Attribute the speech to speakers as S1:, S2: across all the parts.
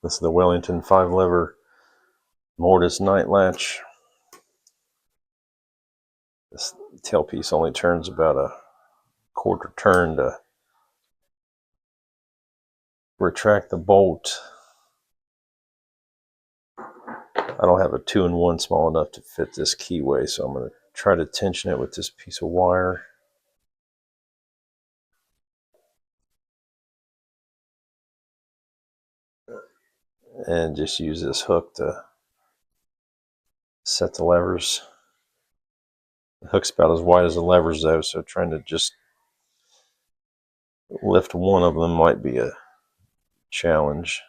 S1: This is the Wellington 5-lever Mortise night latch. This tailpiece only turns about a quarter turn to retract the bolt. I don't have a 2-in-1 small enough to fit this keyway, so I'm going to try to tension it with this piece of wire. And just use this hook to set the levers. The hook's about as wide as the levers though, so trying to just lift one of them might be a challenge.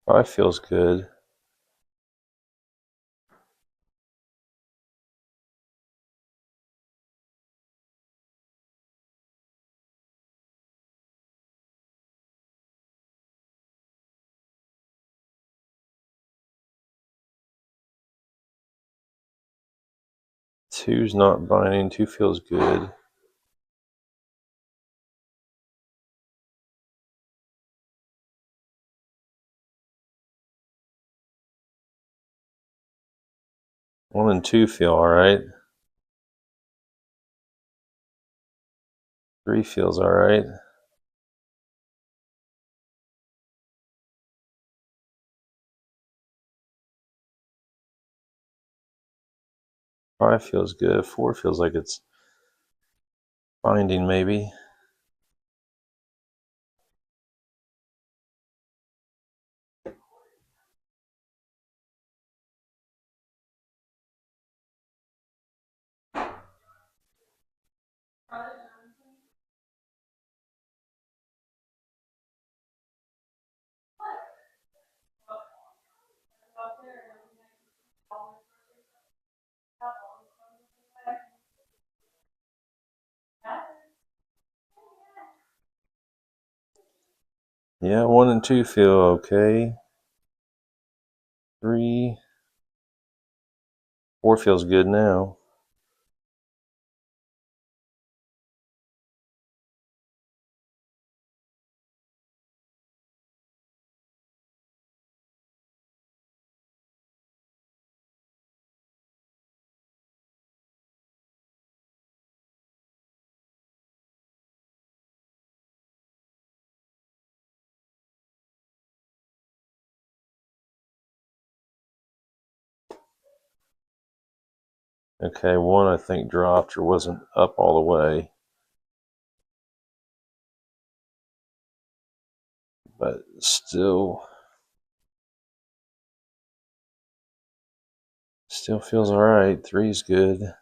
S1: Oh, it feels good. Two's not binding. 2 feels good. One and 2 feel alright. 3 feels alright. Five feels good. 4 feels like it's binding maybe. Yeah, 1 and 2 feel okay. 3, 4 feels good now. Okay, 1 I think dropped or wasn't up all the way. But still feels alright. 3's good.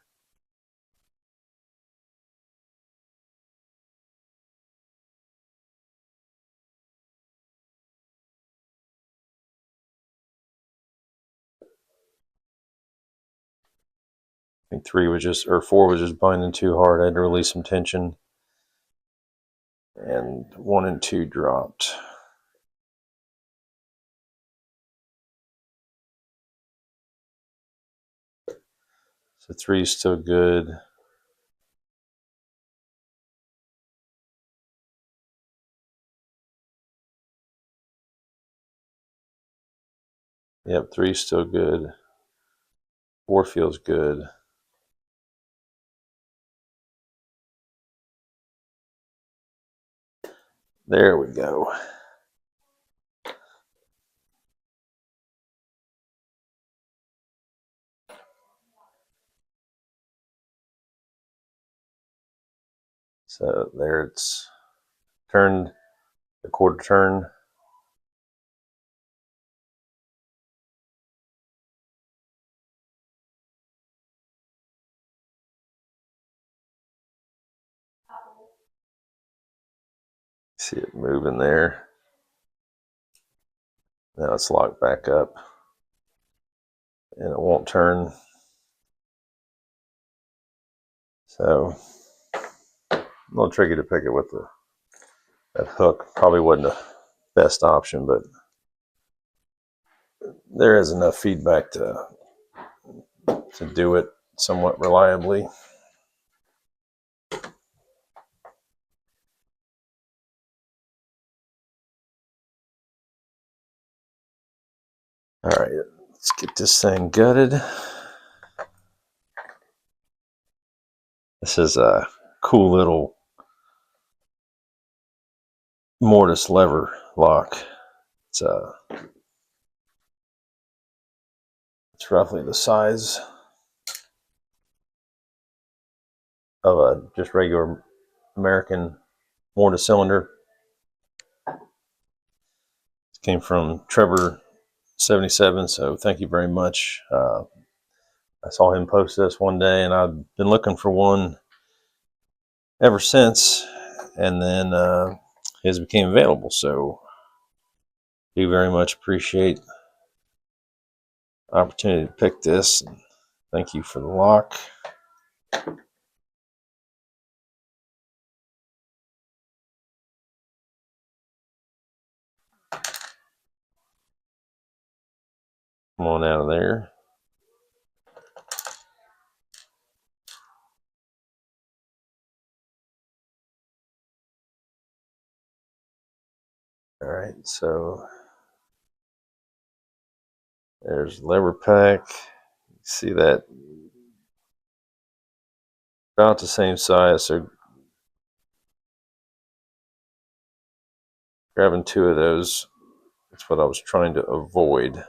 S1: I think 3 was just, or 4 was just binding too hard. I had to release some tension. And 1 and 2 dropped. So 3 is still good. Yep, 3's still good. 4 feels good. There we go. So there it's turned the quarter turn. See it moving there. Now it's locked back up and it won't turn. So a little tricky to pick it with that hook. Probably wasn't the best option, but there is enough feedback to do it somewhat reliably. All right, let's get this thing gutted. This is a cool little Mortise lever lock. It's roughly the size of a just regular American Mortise cylinder. It came from Trevor 77, so thank you very much. I saw him post this one day, and I've been looking for one ever since, and then his became available. So, do very much appreciate the opportunity to pick this. And thank you for the lock. Come on out of there. All right, so there's lever pack. See that about the same size. So grabbing 2 of those, that's what I was trying to avoid.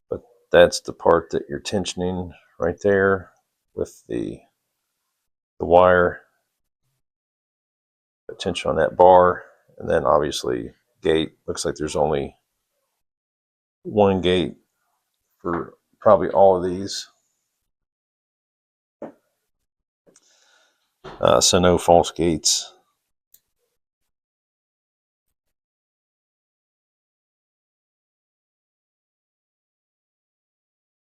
S1: But that's the part that you're tensioning right there with the wire. Tension on that bar, and then obviously gate. Looks like there's only one gate for probably all of these. So no false gates.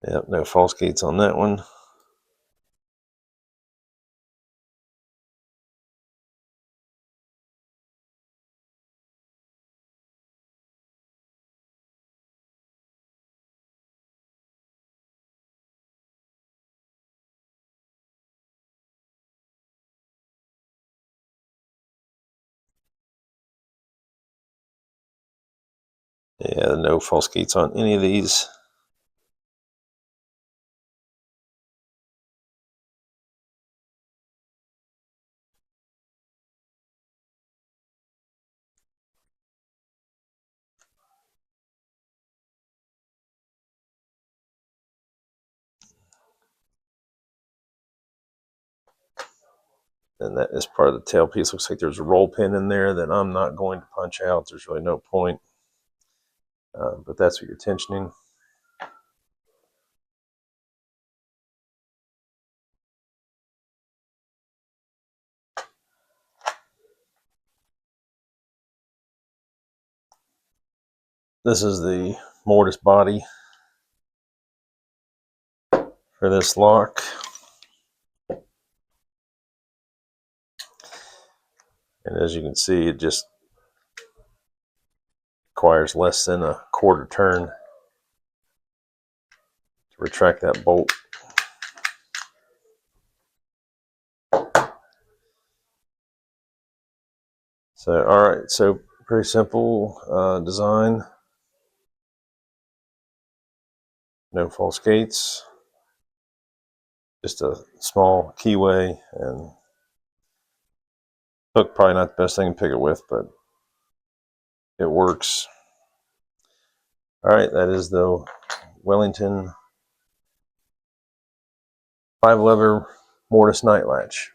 S1: Yep, no false gates on that one. Yeah, no false gates on any of these. And that is part of the tailpiece. Looks like there's a roll pin in there that I'm not going to punch out. There's really no point. But that's what you're tensioning. This is the Mortise body for this lock. And as you can see, it just requires less than a quarter turn to retract that bolt. So, all right, so Pretty simple design. No false gates. Just a small keyway, and hook probably not the best thing to pick it with, but it works. All right, that is the Wellington 5-lever mortise night latch.